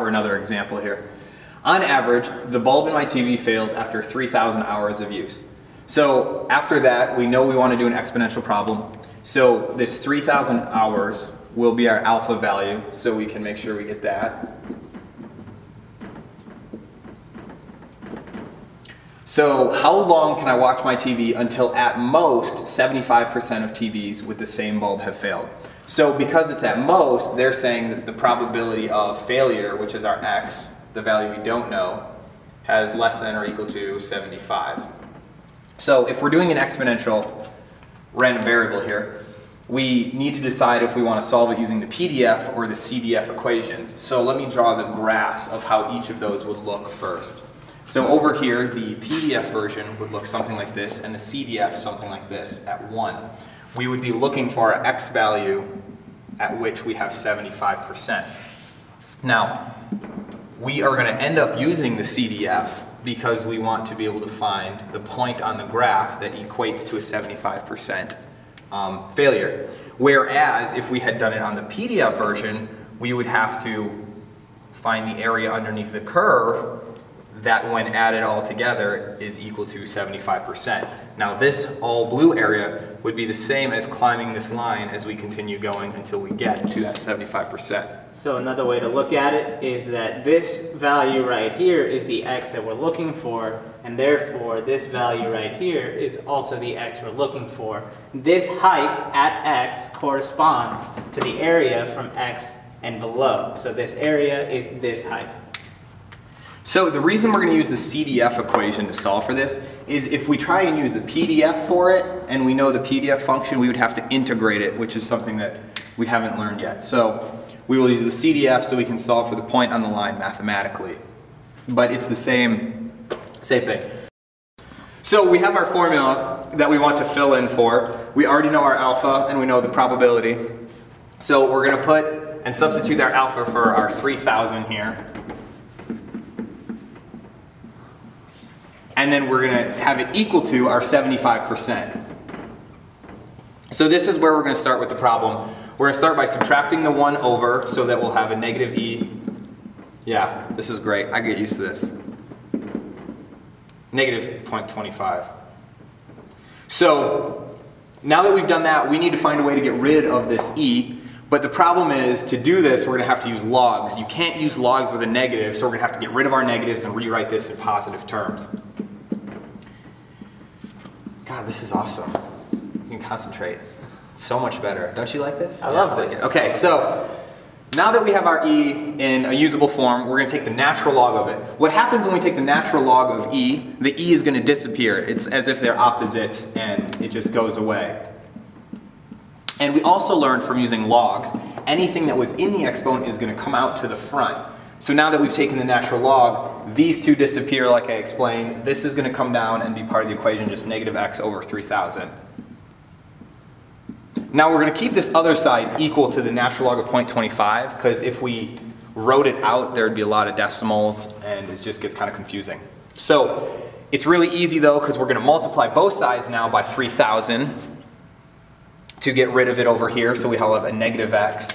for another example here. On average, the bulb in my TV fails after 3,000 hours of use. So after that, we know we want to do an exponential problem. So this 3,000 hours will be our alpha value, so we can make sure we get that. So how long can I watch my TV until at most 75% of TVs with the same bulb have failed? So because it's at most, they're saying that the probability of failure, which is our x, the value we don't know, has less than or equal to 75. So if we're doing an exponential random variable here, we need to decide if we want to solve it using the PDF or the CDF equations. So let me draw the graphs of how each of those would look first. So over here, the PDF version would look something like this, and the CDF something like this at 1. We would be looking for our x value at which we have 75%. Now, we are going to end up using the CDF because we want to be able to find the point on the graph that equates to a 75% failure. Whereas if we had done it on the PDF version, we would have to find the area underneath the curve that when added all together is equal to 75%. Now this all blue area would be the same as climbing this line as we continue going until we get to that 75%. So another way to look at it is that this value right here is the x that we're looking for, and therefore this value right here is also the x we're looking for. This height at x corresponds to the area from x and below. So this area is this height. So the reason we're going to use the CDF equation to solve for this is if we try and use the PDF for it, and we know the PDF function, we would have to integrate it, which is something that we haven't learned yet. So we will use the CDF so we can solve for the point on the line mathematically. But it's the same thing. So we have our formula that we want to fill in for. We already know our alpha and we know the probability. So we're going to put and substitute our alpha for our 3,000 here. And then we're going to have it equal to our 75%. So this is where we're going to start with the problem. We're going to start by subtracting the 1 over so that we'll have a negative e. Yeah, this is great. I get used to this. Negative 0.25. So now that we've done that, we need to find a way to get rid of this e. But the problem is, to do this, we're going to have to use logs. You can't use logs with a negative, so we're going to have to get rid of our negatives and rewrite this in positive terms. God, this is awesome. You can concentrate. So much better. Don't you like this? I love this. Okay, so now that we have our e in a usable form, we're going to take the natural log of it. What happens when we take the natural log of e? The e is going to disappear. It's as if they're opposites and it just goes away. And we also learned from using logs, anything that was in the exponent is going to come out to the front. So now that we've taken the natural log, these two disappear like I explained. This is going to come down and be part of the equation, just negative x over 3,000. Now we're going to keep this other side equal to the natural log of 0.25, because if we wrote it out, there would be a lot of decimals and it just gets kind of confusing. So it's really easy though, because we're going to multiply both sides now by 3,000 to get rid of it over here. So we have a negative x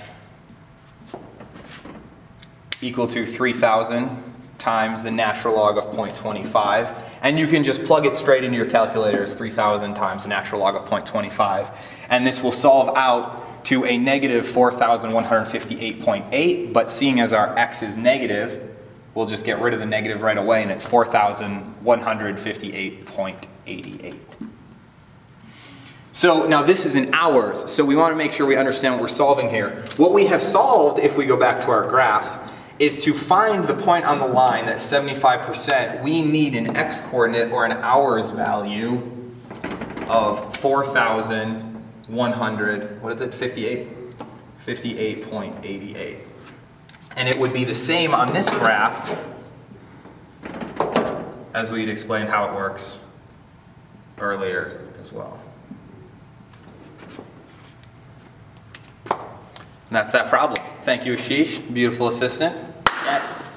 equal to 3,000 times the natural log of 0.25. And you can just plug it straight into your calculator as 3,000 times the natural log of 0.25. And this will solve out to a negative 4,158.8, but seeing as our x is negative, we'll just get rid of the negative right away, and it's 4,158.88. So now this is in hours, so we want to make sure we understand what we're solving here. What we have solved, if we go back to our graphs, is to find the point on the line, that 75%, we need an x-coordinate or an hours value of 4,100, what is it, 58.88. And it would be the same on this graph as we'd explained how it works earlier as well. And that's that problem. Thank you, Ashish, beautiful assistant. Yes.